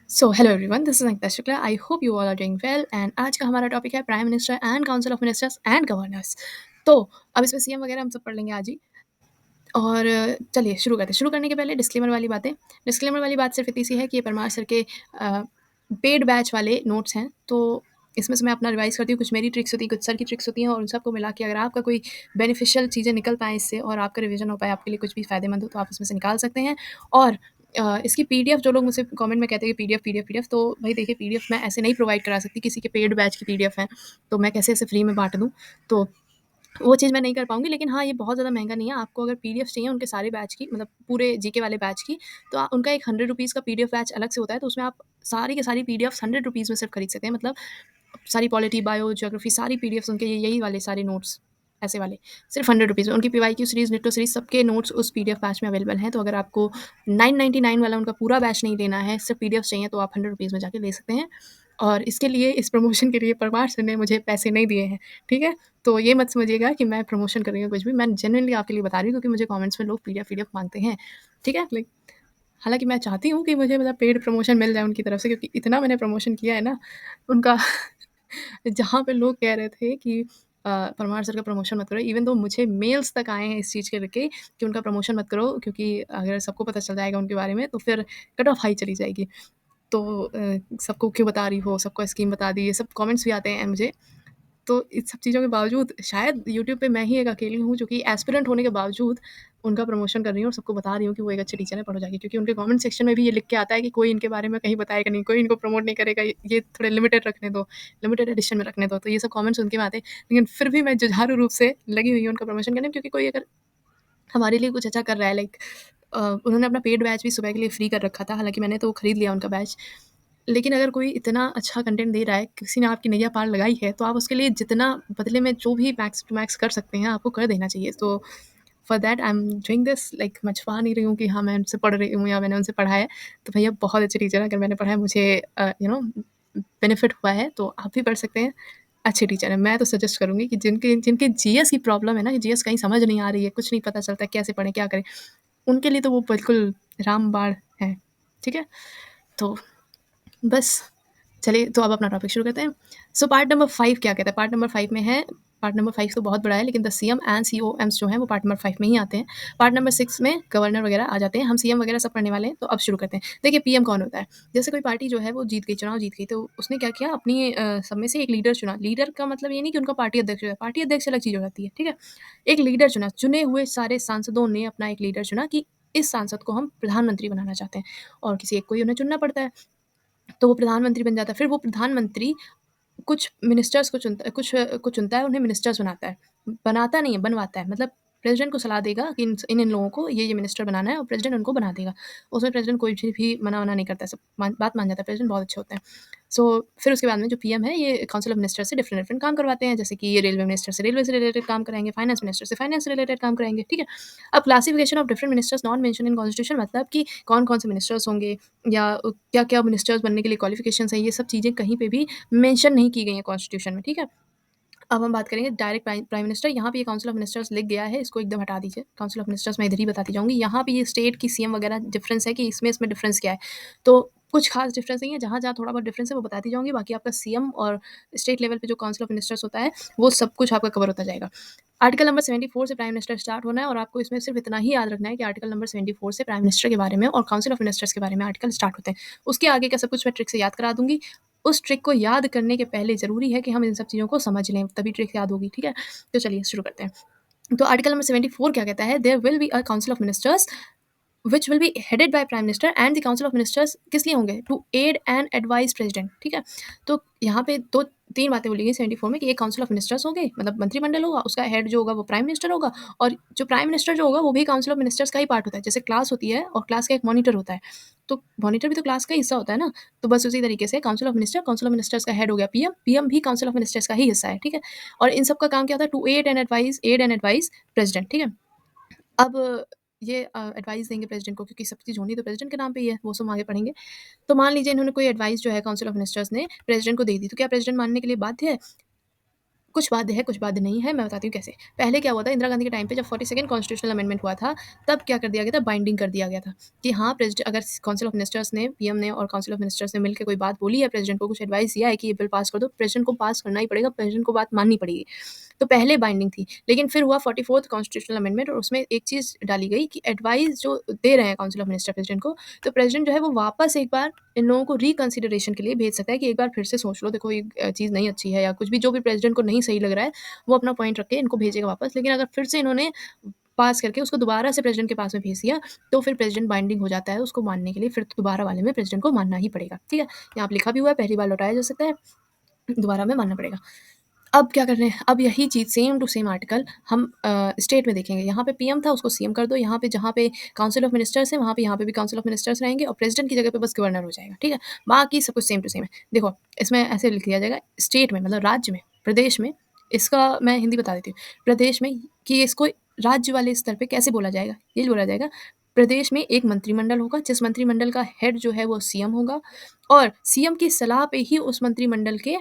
So hello everyone, this is Ankita Shukla. I hope you all are doing well. And आज का हमारा topic है prime minister and council of ministers and governors. तो अब इसमें CM वगैरह हम सब पढ़ लेंगे आज ही। और चलिए शुरू करते हैं। शुरू करने के पहले डिस्क्लेमर वाली बातें। डिस्क्लेमर वाली बात सिर्फ इतनी सी है कि ये परमार सर के पेड बैच वाले नोट्स हैं। तो इसमें से मैं अपना रिवाइज करती हूँ। कुछ मेरी ट्रिक्स होती हैं, कुछ सर की ट्रिक्स होती हैं, और उन सबको मिला के अगर आपका कोई बेनिफिशियल चीज़ें निकल पाएँ इससे और आपका रिवीजन हो पाए, आपके लिए कुछ भी फ़ायदेमंद हो, तो आप इसमें से निकाल सकते हैं। और इसकी पीडीएफ जो लोग मुझसे कमेंट में कहते हैं कि पीडीएफ पीडीएफ पीडीएफ, तो भाई देखिए, पीडीएफ मैं ऐसे नहीं प्रोवाइड करा सकती। किसी के पेड बैच की पीडीएफ है तो मैं कैसे ऐसे फ्री में बांट दूँ? तो वो चीज़ मैं नहीं कर पाऊँगी। लेकिन हाँ, ये बहुत ज़्यादा महँगा नहीं है। आपको अगर पीडीएफ चाहिए उनके सारे बैच की, मतलब पूरे जीके वाले बैच की, तो उनका एक ₹100 का पीडीएफ बैच अलग से होता है। तो उसमें आप सारी की सारी पीडीएफ्स ₹100 में सिर्फ खरीद सकते हैं। मतलब सारी पॉलिटी, बायो, ज्योग्राफी, सारी पीडीएफ्स उनके यही वाले सारे नोट्स, ऐसे वाले, सिर्फ ₹100 में। उनकी पीवाईक्यू सीरीज़, निट्टो सीरीज़, सबके नोट्स उस पीडीएफ बैच में अवेलेबल हैं। तो अगर आपको 999 वाला उनका पूरा बैच नहीं लेना है, सिर्फ पीडीएफ्स चाहिए, तो आप ₹100 में जाके ले सकते हैं। और इसके लिए, इस प्रमोशन के लिए परमार सर ने मुझे पैसे नहीं दिए हैं, ठीक है? तो ये मत समझिएगा कि मैं प्रमोशन कर रही हूँ कुछ भी। मैं जेन्युइनली आपके लिए बता रही हूँ, क्योंकि मुझे कमेंट्स में लोग पीडीएफ पीडीएफ माँगते हैं, ठीक है? लाइक, हालाँकि मैं चाहती हूँ कि मुझे मतलब पेड प्रमोशन मिल जाए उनकी तरफ से, क्योंकि इतना मैंने प्रमोशन किया है ना उनका। जहाँ पे लोग कह रहे थे कि परमार सर का प्रमोशन मत करो, इवन दो मुझे मेल्स तक आए हैं इस चीज़ के लेके कि उनका प्रमोशन मत करो, क्योंकि अगर सबको पता चल जाएगा उनके बारे में तो फिर कट ऑफ हाई चली जाएगी। तो सबको क्यों बता रही हो, सबको स्कीम बता दी, ये सब कमेंट्स भी आते हैं मुझे। तो इस सब चीज़ों के बावजूद शायद यूट्यूब पे मैं ही एक अकेली हूँ जो कि एस्पिरेंट होने के बावजूद उनका प्रमोशन कर रही हूँ और सबको बता रही हूँ कि वो एक अच्छे टीचर है, पढ़ो जाके। क्योंकि उनके कमेंट सेक्शन में भी ये लिख के आता है कि कोई इनके बारे में कहीं बताएगा नहीं, कोई इनको प्रमोट नहीं करेगा, ये थोड़े लिमिटेड रखने दो, लिमिटेड एडिशन में रखने दो। तो ये सब कमेंट्स उनके में आते हैं, लेकिन फिर भी मैं जुझारू रूप से लगी हुई हूँ उनका प्रमोशन करने में। क्योंकि कोई अगर हमारे लिए कुछ अच्छा कर रहा है, लाइक उन्होंने अपना पेड बैच भी सुबह के लिए फ्री कर रखा था, हालाँकि मैंने तो खरीद लिया उनका बैच। लेकिन अगर कोई इतना अच्छा कंटेंट दे रहा है, किसी ने आपकी नैया पार लगाई है, तो आप उसके लिए जितना बदले में जो भी मैक्स टू मैक्स कर सकते हैं, आपको कर देना चाहिए। तो for that I am doing this. Like, मैं छुपा नहीं रही हूँ कि हाँ, मैं उनसे पढ़ रही हूँ या मैंने उनसे पढ़ा है। तो भैया बहुत अच्छे टीचर हैं, अगर मैंने पढ़ा है, मुझे बेनिफिट हुआ है, तो आप भी पढ़ सकते हैं। अच्छे टीचर हैं। मैं तो सजेस्ट करूँगी कि जिनके जिनके जीएस की प्रॉब्लम है ना, कि जीएस कहीं समझ नहीं आ रही है, कुछ नहीं पता चलता है, कैसे पढ़ें, क्या करें, उनके लिए तो वो बिल्कुल रामबाण है, ठीक है? तो बस, चलिए, तो अब अपना टॉपिक शुरू करते हैं। सो पार्ट नंबर 5 क्या कहता है? पार्ट नंबर 5 में है, पार्ट नंबर 5 तो बहुत बड़ा है, लेकिन द सीएम एंड सीओएम्स जो हैं वो पार्ट नंबर 5 में ही आते हैं। पार्ट नंबर 6 में गवर्नर वगैरह आ जाते हैं। हम सीएम वगैरह सब पढ़ने वाले हैं, तो अब शुरू करते हैं। देखिए, पीएम कौन होता है? जैसे कोई पार्टी जो है वो जीत गई, चुनाव जीत गई, तो उसने क्या किया, अपनी सब में से एक लीडर चुना। लीडर का मतलब ये नहीं कि उनका पार्टी अध्यक्ष है, पार्टी अध्यक्ष अलग चीज़ हो जाती है, ठीक है? एक लीडर चुना, चुने हुए सारे सांसदों ने अपना एक लीडर चुना कि इस सांसद को हम प्रधानमंत्री बनाना चाहते हैं, और किसी एक को ही उन्हें चुनना पड़ता है। तो वो प्रधानमंत्री बन जाता है। फिर वो प्रधानमंत्री कुछ मिनिस्टर्स को चुनता है, को चुनता है, उन्हें मिनिस्टर्स बनाता है। बनाता नहीं है, बनवाता है। मतलब प्रेज़िडेंट को सलाह देगा कि इन लोगों को ये मिनिस्टर बनाना है, और प्रेज़िडेंट उनको बना देगा। उसमें प्रेज़िडेंट कोई चीज़ भी मना-वना नहीं करता है, सब बात मान जाता है। प्रेज़िडेंट बहुत अच्छे होते हैं। सो फिर उसके बाद में जो पीएम है, ये काउंसिल ऑफ मिनिस्टर से डिफरेंट-डिफरेंट काम करवाते हैं। जैसे कि ये रेलवे मिनिस्टर से रेलवे से रिलेटेड काम कराएँगे, फाइनेंस मिनिस्टर से फाइनेंस से रिलेटेड काम कराएँगे, ठीक है? अब classification of different ministers not mention in constitution, मतलब कि कौन-कौन से मिनिस्टर्स होंगे, या क्या-क्या मिनिस्टर्स बनने के लिए क्वालिफ़िकेशंस हैं, ये सब चीज़ें कहीं पे भी मेंशन नहीं की गई हैं कॉन्स्टिट्यूशन में, ठीक है? अब हम बात करेंगे डायरेक्ट प्राइम मिनिस्टर। यहाँ पे ये काउंसिल ऑफ मिनिस्टर्स लिख गया है, इसको एकदम हटा दीजिए। काउंसिल ऑफ मिनिस्टर्स मैं इधर ही बताती जाऊँगी। यहाँ पे ये स्टेट की सीएम वगैरह डिफरेंस है कि इसमें डिफरेंस क्या है। तो कुछ खास डिफरेंस नहीं है, जहाँ-जहाँ थोड़ा बहुत डिफरेंस है वो बताती जाऊँगी। बाकी आपका सीएम और स्टेट लेवल पे जो काउंसिल ऑफ मिनिस्टर्स होता है, वो सब कुछ आपका कवर होता जाएगा। आर्टिकल नंबर 74 से प्राइम मिनिस्टर स्टार्ट होना है, और आपको इसमें सिर्फ इतना ही याद रखना है कि आर्टिकल नंबर 74 से प्राइम मिनिस्टर के बारे में और काउंसिल ऑफ मिनिस्टर्स के बारे में आर्टिकल स्टार्ट होते हैं। उसके आगे का सब कुछ मैं ट्रिक से याद करा दूँगी। उस ट्रिक को याद करने के पहले ज़रूरी है कि हम इन सब चीज़ों को समझ लें, तभी ट्रिक याद होगी, ठीक है? तो चलिए शुरू करते हैं। तो आर्टिकल नंबर 74 क्या कहता है? There will be a council of ministers which will be headed by prime minister, and the council of ministers किस लिए होंगे? To aid and advise president, ठीक है? तो यहाँ पे 2-3 बातें बोली गई 74 में कि एक काउंसिल ऑफ मिनिस्टर्स होंगे, मतलब मंत्रिमंडल होगा, उसका हेड जो होगा वो प्राइम मिनिस्टर होगा, और जो प्राइम मिनिस्टर जो होगा वो भी काउंसिल ऑफ मिनिस्टर्स का ही पार्ट होता है। जैसे क्लास होती है और क्लास का एक मॉनिटर होता है, तो मॉनिटर भी तो क्लास का ही हिस्सा होता है ना। तो बस उसी तरीके से काउंसिल ऑफ मिनिस्टर्स का हेड हो गया पीएम, पीएम भी काउंसिल ऑफ मिनिस्टर्स का ही हिस्सा है, ठीक है? और इन सब का काम क्या होता है? To aid and advise president, ठीक है? अब ये एडवाइस देंगे प्रेसिडेंट को, क्योंकि सब चीज़ होनी तो प्रेसिडेंट के नाम पे ही है, वो सब हम आगे पढ़ेंगे। तो मान लीजिए इन्होंने कोई एडवाइस जो है काउंसिल ऑफ मिनिस्टर्स ने प्रेसिडेंट को दे दी, तो क्या प्रेसिडेंट मानने के लिए बाध्य है? कुछ बाध्य है, कुछ बाध्य नहीं है, मैं बताती हूँ कैसे। पहले क्या हुआ था इंदिरा गांधी के टाइम पे जब 42nd कॉन्स्टिट्यूशनल अमेंडमेंट हुआ था, तब क्या कर दिया गया था, बाइंडिंग कर दिया गया था कि हाँ, प्रेसिडेंट अगर काउंसिल ऑफ मिनिस्टर्स ने, पीएम ने और काउंसिल ऑफ मिनिस्टर्स ने मिलकर कोई बात बोली है, प्रेसिडेंट को कुछ एडवाइस दिया है कि ये बिल पास कर दो, प्रेसिडेंट को पास करना ही पड़ेगा, प्रेसिडेंट को बात माननी पड़ेगी। तो पहले बाइंडिंग थी, लेकिन फिर हुआ 44th कॉन्स्टिट्यूशनल अमेंडमेंट और उसमें एक चीज़ डाली गई कि एडवाइस जो दे रहे हैं काउंसिल ऑफ मिनिस्टर प्रेसिडेंट को, तो प्रेसिडेंट जो है वो वापस एक बार इन लोगों को रिकंसिडरेशन के लिए भेज सकता है कि एक बार फिर से सोच लो, देखो ये चीज़ नहीं अच्छी है या कुछ भी, जो भी प्रेसिडेंट को नहीं सही लग रहा है, वो अपना पॉइंट रख के इनको भेजेगा वापस। लेकिन अगर फिर से इन्होंने पास करके उसको दोबारा से प्रेसिडेंट के पास में भेज दिया, तो फिर प्रेसिडेंट बाइंडिंग हो जाता है उसको मानने के लिए, फिर दोबारा वाले में प्रेसिडेंट को मानना ही पड़ेगा। ठीक है? यहाँ पे लिखा भी हुआ है, पहली बार लौटाया जा सकता है, दोबारा में मानना पड़ेगा। अब क्या कर रहे हैं, अब यही चीज़ सेम टू सेम आर्टिकल हम स्टेट में देखेंगे। यहाँ पे पीएम था, उसको सीएम कर दो। यहाँ पे जहाँ पे काउंसिल ऑफ मिनिस्टर्स है, वहाँ पे यहाँ पे भी काउंसिल ऑफ मिनिस्टर्स रहेंगे और प्रेसिडेंट की जगह पे बस गवर्नर हो जाएगा। ठीक है? बाकी सब कुछ सेम टू सेम है। देखो, इसमें ऐसे लिख दिया जाएगा, स्टेट में मतलब राज्य में, प्रदेश में, इसका मैं हिंदी बता देती हूँ। प्रदेश में कि इसको राज्य वाले स्तर पे कैसे बोला जाएगा, ये बोला जाएगा, प्रदेश में एक मंत्रिमंडल होगा, जिस मंत्रिमंडल का हेड जो है वो सीएम होगा और सीएम की सलाह पे ही उस मंत्रिमंडल के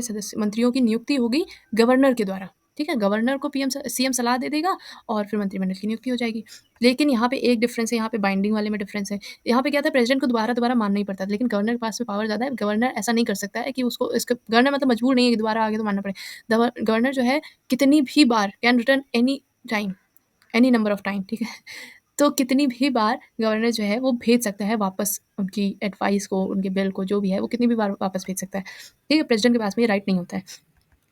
सदस्य मंत्रियों की नियुक्ति होगी गवर्नर के द्वारा। ठीक है? गवर्नर को सीएम सलाह दे देगा और फिर मंत्रिमंडल की नियुक्ति हो जाएगी। लेकिन यहाँ पे एक डिफरेंस है, यहाँ पे बाइंडिंग वाले में डिफरेंस है। यहाँ पे क्या था, प्रेसिडेंट को दोबारा मानना ही पड़ता था, लेकिन गवर्नर के पास में पावर ज़्यादा है। गवर्नर ऐसा नहीं कर सकता है कि उसको इसका गवर्नर मतलब मजबूर नहीं है कि दोबारा आगे तो मानना पड़े। गवर्नर जो है कितनी भी बार can return any time, any number of time. ठीक है? तो कितनी भी बार गवर्नर जो है वो भेज सकता है वापस उनकी एडवाइस को, उनके बिल को, जो भी है वो कितनी भी बार वापस भेज सकता है। ठीक है? प्रेसिडेंट के पास में ये राइट नहीं होता है।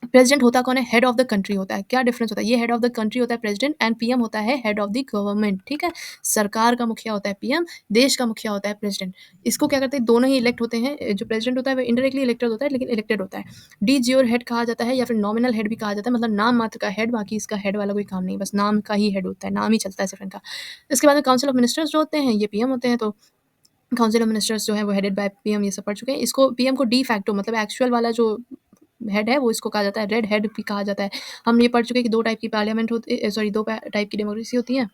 प्रेसिडेंट होता कौन है? हेड ऑफ द कंट्री होता है। क्या डिफरेंस होता है? ये हेड ऑफ द कंट्री होता है प्रेसिडेंट एंड पीएम होता है हेड ऑफ द गवर्नमेंट। ठीक है? सरकार का मुखिया होता है पीएम, देश का मुखिया होता है प्रेसिडेंट। इसको क्या करते हैं, दोनों ही इलेक्ट होते हैं। जो प्रेसिडेंट होता है वो इनडायरेक्टली इलेक्टेड होता है, लेकिन इलेक्टेड होता है। डी जियोर हेड कहा जाता है या फिर नॉमिनल हेड भी कहा जाता है, मतलब नाम मात्र का हेड, बाकी इसका हेड वाला कोई काम नहीं, बस नाम का ही हेड होता है, नाम ही चलता है सिर्फ इनका। इसके बाद में काउंसिल ऑफ मिनिस्टर्स जो होते हैं ये पीएम होते हैं। तो काउंसिल ऑफ मिनिस्टर्स जो है वो हेडेड बाय पीएम, ये सब पढ़ चुके हैं। इसको पीएम को डी फैक्टो मतलब एक्चुअल वाला जो हेड है वो इसको कहा जाता है, रेड हेड भी कहा जाता है। हम ये पढ़ चुके हैं कि 2 टाइप की पार्लियामेंट होती है, सॉरी 2 टाइप की डेमोक्रेसी होती है,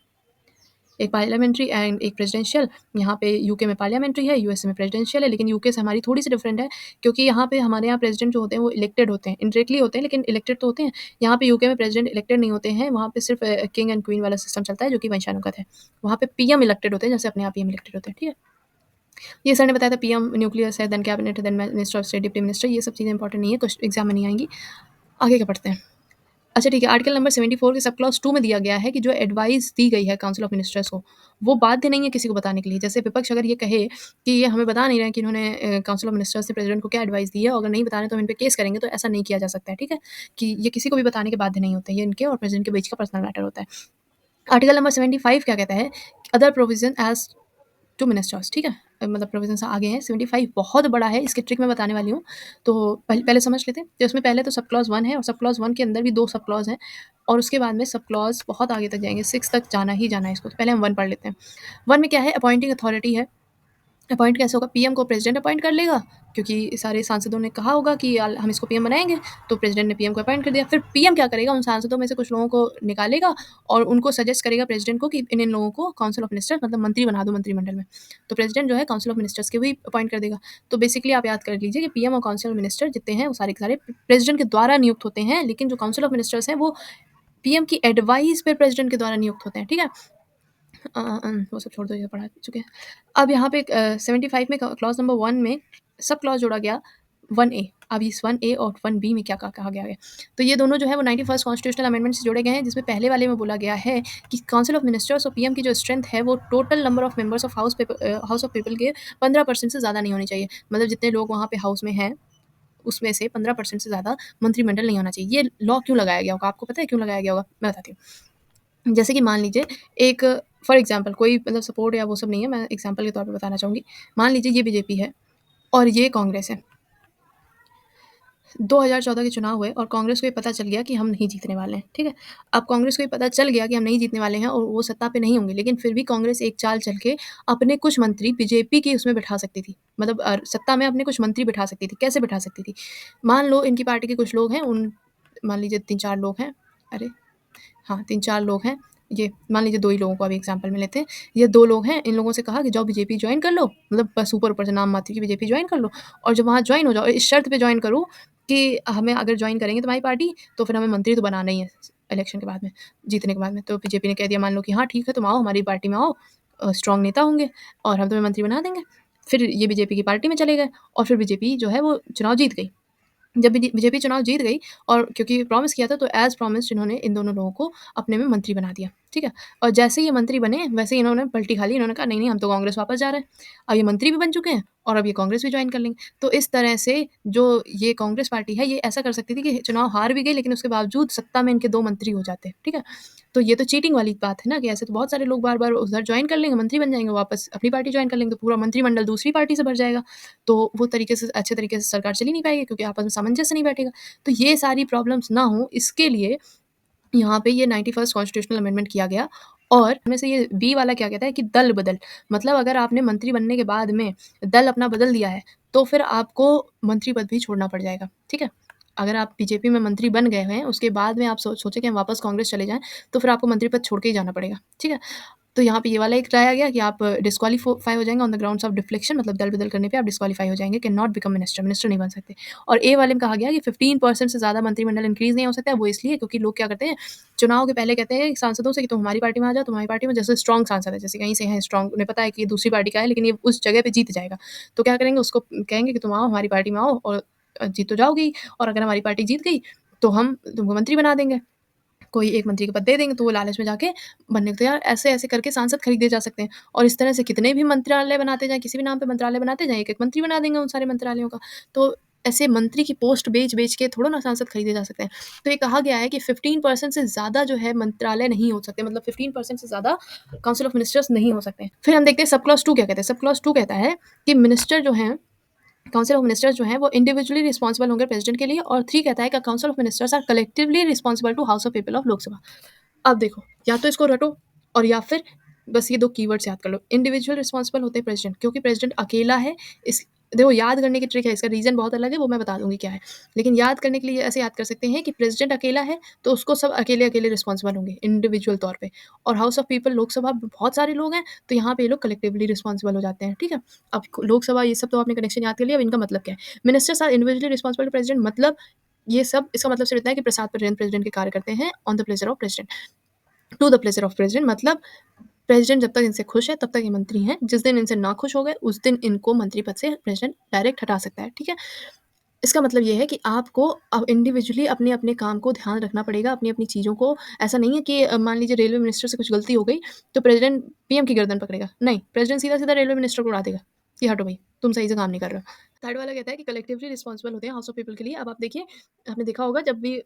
एक पार्लियामेंट्री एंड एक प्रेसिडेंशियल। यहाँ पे यूके में पार्लियामेंट्री है, यूएसए में प्रेसिडेंशियल है, लेकिन यूके से हमारी थोड़ी सी डिफरेंट है, क्योंकि यहाँ पे हमारे यहाँ प्रेसिडेंट जो होते हैं वो इलेक्टेड होते हैं, इनडायरेक्टली होते हैं लेकिन इलेक्टेड तो होते हैं। यहाँ पे यूके में प्रेसिडेंट इलेक्टेड नहीं होते हैं, वहाँ पे सिर्फ किंग एंड क्वीन वाला सिस्टम चलता है जो कि वंशानुगत है। वहाँ पे पीएम इलेक्टेड होते हैं, जैसे अपने आप पीएम इलेक्टेड होते हैं। ठीक है? ये सर ने बताया था, पीएम न्यूक्लियस है, देन कैबिनेट है, then minister of state, deputy minister, ये सब चीज़ें इंपॉर्टेंट नहीं है, कुछ एग्जाम में नहीं आएंगी। आगे क्या पढ़ते हैं? अच्छा ठीक है, आर्टिकल नंबर 74 के सब क्लॉज 2 में दिया गया है कि जो एडवाइस दी गई है काउंसिल ऑफ मिनिस्टर्स को, वो बाध्य नहीं है किसी को बताने के लिए। जैसे विपक्ष अगर ये कहे कि ये हमें बता नहीं रहे हैं कि इन्होंने काउंसिल ऑफ मिनिस्टर्स ने प्रेसिडेंट को क्या एडवाइस दी है, और अगर नहीं बता रहे तो हम इन पे केस करेंगे, तो ऐसा नहीं किया जा सकता है। ठीक है? कि ये किसी को भी बताने के बाध्य नहीं होते, ये इनके और प्रेसिडेंट के बीच का पर्सनल मैटर होता है। आर्टिकल नंबर 75 क्या कहता है? Other provision as to ministers. ठीक है? मतलब प्रोविजन आगे हैं। 75 बहुत बड़ा है, इसकी ट्रिक मैं बताने वाली हूँ, तो पहले समझ लेते हैं। तो इसमें पहले तो सब क्लॉज 1 है और सब क्लॉज 1 के अंदर भी 2 सब क्लॉज हैं, और उसके बाद में सब क्लॉज बहुत आगे तक जाएंगे, 6 तक जाना ही जाना है इसको। तो पहले हम 1 पढ़ लेते हैं। 1 में क्या है? अपॉइंटिंग अथॉरिटी है। अपॉइंट कैसे होगा? पीएम को प्रेसिडेंट अपॉइंट कर लेगा, क्योंकि सारे सांसदों ने कहा होगा कि हम इसको पीएम बनाएंगे, तो प्रेसिडेंट ने पीएम को अपॉइंट कर दिया। फिर पीएम क्या करेगा? उन सांसदों में से कुछ लोगों को निकालेगा और उनको सजेस्ट करेगा प्रेसिडेंट को कि इन इन लोगों को काउंसिल ऑफ मिनिस्टर मतलब मंत्री बना दो मंत्रिमंडल में। तो प्रेसिडेंट जो है काउंसिल ऑफ मिनिस्टर्स के भी अपॉइंट कर देगा। तो बेसिकली आप याद कर लीजिए कि पीएम और काउंसिल ऑफ मिनिस्टर जितने हैं वो सारे के सारे प्रेसिडेंट के द्वारा नियुक्त होते हैं, लेकिन जो काउंसिल ऑफ मिनिस्टर्स हैं वो पीएम की एडवाइस पे प्रेसिडेंट के द्वारा नियुक्त होते हैं। ठीक है? वो सब छोड़ दो, ये पढ़ा चुके हैं। अब यहाँ पे 75 में क्लॉज नंबर 1 में सब क्लॉज जोड़ा गया 1A। अब इस 1A और 1B में क्या कहा गया है? तो ये दोनों जो है वो 91st कॉन्स्टिट्यूशनल अमेंडमेंट से जोड़े गए हैं, जिसमें पहले वाले में बोला गया है कि काउंसिल ऑफ मिनिस्टर्स और पीएम की जो स्ट्रेंथ है वो total number of members of house of people के 15% से ज़्यादा नहीं होनी चाहिए। मतलब जितने लोग वहाँ पे हाउस में हैं उसमें से 15% से ज़्यादा मंत्रिमंडल नहीं होना चाहिए। ये लॉ क्यों लगाया गया होगा? आपको पता है क्यों लगाया गया होगा? मैं बताती हूँ। जैसे कि मान लीजिए एक फॉर एग्जांपल कोई मतलब सपोर्ट या वो सब नहीं है, मैं एग्जांपल के तौर पे बताना चाहूँगी। मान लीजिए ये बीजेपी है और ये कांग्रेस है। 2014 के चुनाव हुए और कांग्रेस को ये पता चल गया कि हम नहीं जीतने वाले हैं। ठीक है? अब कांग्रेस को ये पता चल गया कि हम नहीं जीतने वाले हैं और वो सत्ता पे नहीं होंगे, लेकिन फिर भी कांग्रेस एक चाल चल के अपने कुछ मंत्री बीजेपी के उसमें बिठा सकती थी। मतलब सत्ता में अपने कुछ मंत्री बिठा सकती थी। कैसे बिठा सकती थी? मान लो इनकी पार्टी के कुछ लोग हैं, मान लीजिए 3-4 लोग हैं। अरे! हाँ, 3-4 लोग हैं ये मान लीजिए 2 ही लोगों को अभी एग्ज़ाम्पल में लेते हैं। ये 2 लोग हैं, इन लोगों से कहा कि जाओ बीजेपी जॉइन कर लो, मतलब बस ऊपर-ऊपर से नाम मात्र की बीजेपी जॉइन कर लो और जब वहाँ जॉइन हो जाओ, इस शर्त पे जॉइन करो कि हमें अगर जॉइन करेंगे तुम्हारी पार्टी, तो फिर हमें मंत्री तो बनाना ही है इलेक्शन के बाद में, जीतने के बाद में। तो बीजेपी ने कह दिया मान लो कि हाँ, ठीक है तुम आओ हमारी पार्टी में आओ, स्ट्रॉन्ग नेता होंगे और हम तुम्हें मंत्री बना देंगे। फिर ये बीजेपी की पार्टी में चले गए और फिर बीजेपी जो है वो चुनाव जीत गई। जब बीजेपी चुनाव जीत गई और क्योंकि प्रॉमिस किया था तो एज़ प्रॉमिस्ड इन्होंने इन दोनों लोगों को अपने में मंत्री बना दिया, ठीक है? और जैसे ही ये मंत्री बने वैसे ही इन्होंने पलटी खा ली, इन्होंने कहा नहीं-नहीं हम तो कांग्रेस वापस जा रहे हैं। अब ये मंत्री भी बन चुके हैं और अब ये कांग्रेस भी जॉइन कर लेंगे। तो इस तरह से जो ये कांग्रेस पार्टी है ये ऐसा कर सकती थी कि चुनाव हार भी गई लेकिन उसके बावजूद सत्ता में इनके 2 मंत्री हो जाते, ठीक है? तो ये तो चीटिंग वाली बात है ना कि ऐसे तो बहुत सारे लोग बार-बार उधर जॉइन कर लेंगे, मंत्री बन जाएँगे, वापस अपनी पार्टी जॉइन कर लेंगे तो पूरा मंत्रिमंडल दूसरी पार्टी से भर जाएगा। तो वो तरीके से अच्छे तरीके से सरकार चल ही नहीं पाएगी क्योंकि आपस में सामंजस्य नहीं बैठेगा। तो ये सारी प्रॉब्लम्स ना हो इसके लिए यहाँ पे ये 91st कॉन्स्टिट्यूशनल अमेंडमेंट किया गया और इनमें से ये बी वाला क्या कहता है कि दल बदल, मतलब अगर आपने मंत्री बनने के बाद में दल अपना बदल दिया है, तो फिर आपको मंत्री पद भी छोड़ना पड़ जाएगा, ठीक है? अगर आप बीजेपी में मंत्री बन गए हैं, उसके बाद में आप सोचें कि हम वापस कांग्रेस चले जाएँ, तो फिर आपको मंत्री पद छोड़ के ही जाना पड़ेगा, ठीक है? तो यहाँ पे ये वाला एक लाया गया कि आप डिस्क्वालीफाई हो जाएँगे on the grounds of deflection, मतलब दल-बदल करने पे आप डिस्क्वालीफाई हो जाएँगे, can not become minister, minister नहीं बन सकते। और ए वाले में कहा गया कि 15% से ज़्यादा मंत्रिमंडल इंक्रीज़ नहीं हो सकता है, वो इसलिए क्योंकि लोग क्या करते हैं, चुनाव के पहले कहते हैं सांसदों से कि तुम हमारी पार्टी में आ जाओ, तुम्हारी पार्टी में जैसे स्ट्रॉन्ग सांसद है, जैसे कहीं से हैं स्ट्रॉन्ग, उन्हें पता है कि ये दूसरी पार्टी का है लेकिन ये उस जगह पे जीत जाएगा। तो क्या करेंगे, उसको कहेंगे कि तुम आओ हमारी पार्टी में आओ और जीत तो जाओगे ही और अगर हमारी पार्टी जीत गई, तो हम तुमको मंत्री बना देंगे। कोई एक मंत्री का पद दे देंगे तो वो लालच में जाके बनने को तैयार, ऐसे-ऐसे करके सांसद खरीदे जा सकते हैं और इस तरह से कितने भी मंत्रालय बनाते जाएँ, किसी भी नाम पे मंत्रालय बनाते जाएँ, एक-एक मंत्री बना देंगे उन सारे मंत्रालयों का। तो ऐसे मंत्री की पोस्ट बेच-बेच के थोड़ा ना सांसद खरीदे जा सकते हैं। तो ये कहा गया है कि 15% से ज़्यादा जो है मंत्रालय नहीं हो सकते, मतलब 15% से ज़्यादा काउंसिल ऑफ मिनिस्टर्स नहीं हो सकते हैं। फिर हम देखते हैं सब क्लॉज़ 2 क्या कहते हैं। सब क्लॉज़ 2 कहता है कि मिनिस्टर जो हैं, काउंसिल ऑफ मिनिस्टर्स जो हैं वो इंडिविजुअली रिस्पॉन्सिबल होंगे प्रेसिडेंट के लिए और 3 कहता है कि council of ministers are collectively responsible to house of people of Lok Sabha. अब देखो, या तो इसको रटो और या फिर बस ये 2 कीवर्ड्स याद कर लो। इंडिविजुअल रिस्पॉन्सिबल होते हैं प्रेज़िडेंट क्योंकि प्रेज़िडेंट अकेला है। इस देखो याद करने की ट्रिक है, इसका रीज़न बहुत अलग है, वो मैं बता दूँगी क्या है। लेकिन याद करने के लिए ऐसे याद कर सकते हैं कि प्रेज़िडेंट अकेला है, तो उसको सब अकेले-अकेले रिस्पॉन्सिबल होंगे इंडिविजुअल तौर पे। और हाउस ऑफ पीपल लोकसभा में बहुत सारे लोग हैं, तो यहाँ पे ये लोग कलेक्टिवली रिस्पॉन्सिबल हो जाते हैं, ठीक है? अब लोकसभा ये सब तो आपने कनेक्शन याद कर लिया, अब इनका मतलब क्या है? Ministers are individually responsible to president, मतलब ये सब इसका मतलब सिर्फ इतना है कि प्रसाद प्रेज़िडेंट के कार्य करते हैं on the pleasure of president. To the pleasure of president, मतलब प्रेज़िडेंट जब तक इनसे खुश है तब तक ये मंत्री हैं, जिस दिन इनसे नाखुश हो गए उस दिन इनको मंत्री पद से प्रेज़िडेंट डायरेक्ट हटा सकता है, ठीक है? इसका मतलब ये है कि आपको अब इंडिविजुअली अपने-अपने काम को ध्यान रखना पड़ेगा, अपनी-अपनी चीज़ों को, ऐसा नहीं है कि मान लीजिए रेलवे मिनिस्टर से कुछ गलती हो गई, तो प्रेज़िडेंट पीएम की गर्दन पकड़ेगा। नहीं, प्रेज़िडेंट सीधा-सीधा रेलवे मिनिस्टर को उड़ा देगा कि हटो भई, तुम सही से काम नहीं कर रहे हो। थर्ड वाला कहता है कि कलेक्टिवली रिस्पॉन्सिबल होते हैं हाउस ऑफ पीपल के लिए। अब आप देखिए, आपने देखा होगा जब भी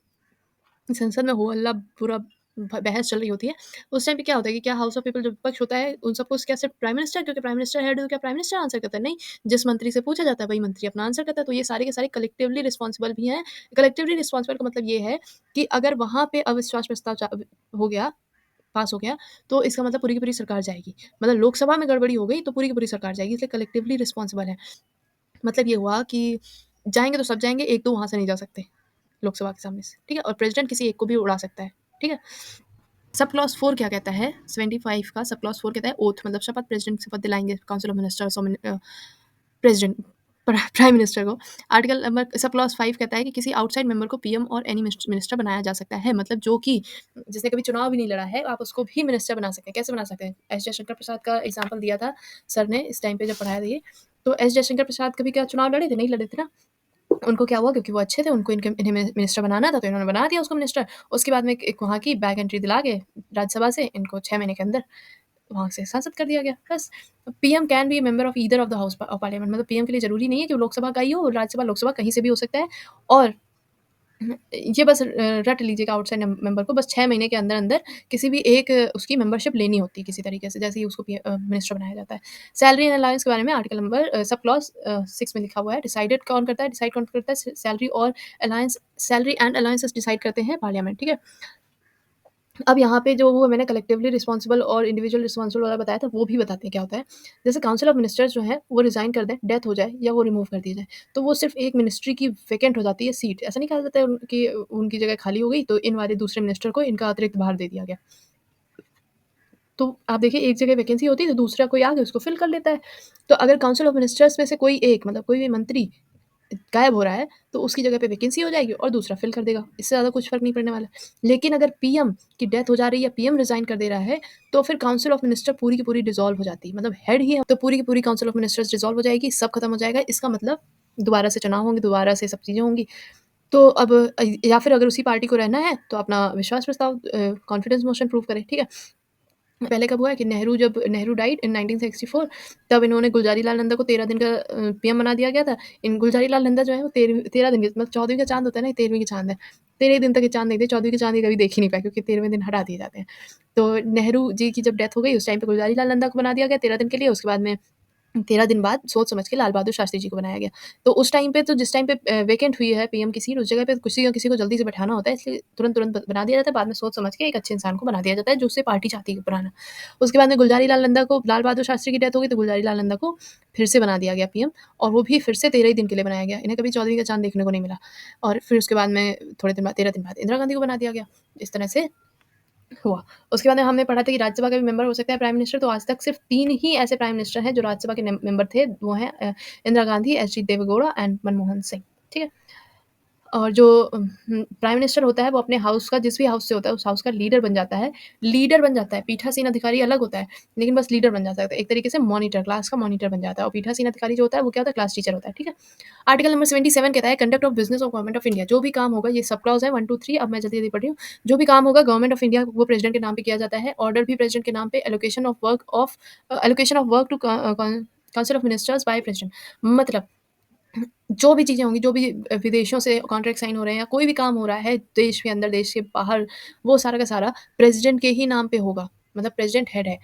संसद में हो हल्ला, पूरा बहस चल रही होती है, उस टाइम पे क्या होता है कि क्या हाउस ऑफ पीपल जो विपक्ष होता है, उन सबको क्या सिर्फ प्राइम मिनिस्टर, क्योंकि प्राइम मिनिस्टर हेड है तो क्या प्राइम मिनिस्टर आंसर करता है? नहीं, जिस मंत्री से पूछा जाता है वही मंत्री अपना आंसर करता है। तो ये सारे के सारे कलेक्टिवली रिस्पॉन्सिबल भी हैं। कलेक्टिवली रिस्पॉन्सिबल का मतलब ये है कि अगर वहाँ पे अविश्वास प्रस्ताव हो गया, पास हो गया, तो इसका मतलब पूरी की पूरी सरकार जाएगी। मतलब लोकसभा में गड़बड़ी हो गई तो पूरी की पूरी सरकार जाएगी, इसलिए कलेक्टिवली रिस्पॉन्सिबल है। मतलब ये हुआ कि जाएँगे तो सब जाएँगे, 1-2 वहाँ से नहीं जा सकते लोकसभा के सामने से, ठीक है? और प्रेज़िडेंट किसी एक को भी उड़ा सकता है, ठीक है? सब क्लॉज़ 4 क्या कहता है? 75 का सब क्लॉज़ 4 कहता है ओथ, मतलब शपथ प्रेज़िडेंट शपथ दिलाएँगे काउंसिल ऑफ मिनिस्टर्स और प्रेज़िडेंट प्राइम मिनिस्टर को। आर्टिकल नंबर सब क्लॉज़ 5 कहता है कि किसी आउटसाइड मेंबर को पीएम और एनी मिनिस्टर बनाया जा सकता है। मतलब जो कि जिसने कभी चुनाव भी नहीं लड़ा है, आप उसको भी मिनिस्टर बना सकते हैं। कैसे बना सकते हैं? एस जयशंकर प्रसाद का एग्ज़ाम्पल दिया था सर ने इस टाइम पे जब पढ़ाया था ये। तो एस जयशंकर प्रसाद कभी क्या चुनाव लड़े थे? नहीं लड़े थे ना। उनको क्या हुआ, क्योंकि वो अच्छे थे, उनको इन्हें मिनिस्टर बनाना था, तो इन्होंने बना दिया उसको मिनिस्टर। उसके बाद में एक एक वहाँ की बैक एंट्री दिला के राज्यसभा से इनको 6 महीने के अंदर वहाँ से सांसद कर दिया गया, बस। PM can be a member of either of the house of parliament, मतलब पीएम के लिए ज़रूरी नहीं है कि वो लोकसभा का ही हो, राज्यसभा, लोकसभा कहीं से भी हो सकता है। और ये बस रट लीजिएगा आउटसाइड मेंबर को, बस 6 महीने के अंदर-अंदर किसी भी एक उसकी मेंबरशिप लेनी होती है किसी तरीके से, जैसे ही उसको मिनिस्टर बनाया जाता है। सैलरी एंड अलाउंस के बारे में आर्टिकल नंबर सब क्लॉज़ 6 में लिखा हुआ है। डिसाइड कौन करता है? सैलरी और allowance, salary and allowances decide करते हैं पार्लियामेंट, ठीक है? अब यहाँ पे जो वो मैंने कलेक्टिवली रिस्पॉन्सिबल और इंडिविजुअल रिस्पॉन्सिबल वाला बताया था, वो भी बताते हैं क्या होता है। जैसे काउंसिल ऑफ मिनिस्टर्स जो हैं, वो रिज़ाइन कर दें, डेथ हो जाए या वो रिमूव कर दी जाए, तो वो सिर्फ़ एक मिनिस्ट्री की वैकेंट हो जाती है सीट। ऐसा नहीं कहा जाता है कि उनकी जगह खाली हो गई, तो इन वाले दूसरे मिनिस्टर को इनका अतिरिक्त भार दे दिया गया। तो आप देखिए एक जगह वैकेंसी होती है तो दूसरा कोई आके उसको फ़िल कर लेता है। तो अगर काउंसिल ऑफ मिनिस्टर्स में से कोई एक मतलब कोई भी मंत्री गायब हो रहा है, तो उसकी जगह पे वैकेंसी हो जाएगी और दूसरा फ़िल कर देगा। इससे ज़्यादा कुछ फ़र्क नहीं पड़ने वाला। लेकिन अगर पीएम की डेथ हो जा रही है या पीएम रिज़ाइन कर दे रहा है, तो फिर काउंसिल ऑफ मिनिस्टर पूरी की पूरी डिसॉल्व हो जाती है। मतलब हेड ही है तो पूरी की पूरी काउंसिल ऑफ मिनिस्टर्स डिसॉल्व हो जाएगी, सब खत्म हो जाएगा। इसका मतलब दोबारा से चुनाव होंगे, दोबारा से सब चीज़ें होंगी। तो अब या फिर अगर उसी पार्टी को रहना है, तो अपना विश्वास प्रस्ताव कॉन्फिडेंस मोशन प्रूव करें, ठीक है? पहले कब हुआ है कि नेहरू डाइड इन 1964 तब इन्होंने गुलज़ारी लाल नंदा को 13 दिन का पीएम बना दिया गया था। इन गुलज़ारी लाल नंदा जो है वो 13 दिन के मतलब 14वीं का चाँद होता है ना, 13वीं की चाँद है। 13 दिन तक ये चाँद देखते, 14वीं के चाँद ये कभी देख ही नहीं पाए क्योंकि 13वें दिन हटा दिए जाते हैं। तो नेहरू जी की जब डेथ हो गई उस टाइम पे गुलज़ारी लाल नंदा को बना दिया गया 13 दिन के लिए, उसके बाद में 13 दिन बाद सोच समझ के लाल बहादुर शास्त्री जी को बनाया गया। तो उस टाइम पे तो जिस टाइम पे वैकेंट हुई है पीएम की सीट, उस जगह पे किसी न किसी को जल्दी से बैठाना होता है, इसलिए तुरंत-तुरंत बना दिया जाता है, बाद में सोच समझ के एक अच्छे इंसान को बना दिया जाता है, जो उससे पार्टी चाहती है बनाना। उसके बाद में गुलज़ारी लाल नंदा को लाल बहादुर शास्त्री की डेथ हो गई, तो गुलज़ारी लाल नंदा को फिर से बना दिया गया पीएम और वो भी फिर से 13 ही दिन के लिए बनाया गया। इन्हें कभी 14वीं का चाँद देखने को नहीं मिला और फिर उसके बाद में थोड़े दिन बाद 13 दिन बाद इंदिरा गांधी को बना दिया गया। इस तरह से हुआ। उसके बाद में हमने पढ़ा था कि राज्यसभा का भी मेंबर हो सकता है प्राइम मिनिस्टर, तो आज तक सिर्फ़ 3 ही ऐसे प्राइम मिनिस्टर हैं जो राज्यसभा के मेंबर थे, वो हैं इंदिरा गांधी, एच.डी. देवेगौड़ा एंड मनमोहन सिंह, ठीक है? और जो प्राइम मिनिस्टर होता है वो अपने हाउस का जिस भी हाउस से होता है उस हाउस का लीडर बन जाता है, पीठासीन अधिकारी अलग होता है, लेकिन बस लीडर बन जाता है, तो एक तरीके से मॉनिटर क्लास का मॉनिटर बन जाता है और पीठासीन अधिकारी जो होता है वो क्या होता है क्लास टीचर होता है, ठीक है? आर्टिकल नंबर 77 कहता है conduct of business of government of India जो भी काम होगा ये सब क्लॉज़ है 1, 2, 3 अब मैं जल्दी-जल्दी पढ़ रही हूँ। जो भी काम होगा गवर्नमेंट ऑफ इंडिया वो प्रेज़िडेंट के नाम पे किया जाता है, ऑर्डर भी प्रेज़िडेंट के नाम पे, allocation of work to council of ministers by president मतलब जो भी चीज़ें होंगी, जो भी विदेशों से कॉन्ट्रैक्ट साइन हो रहे हैं या कोई भी काम हो रहा है देश के अंदर, देश के बाहर, वो सारा का सारा प्रेज़िडेंट के ही नाम पे होगा। मतलब प्रेज़िडेंट हेड है।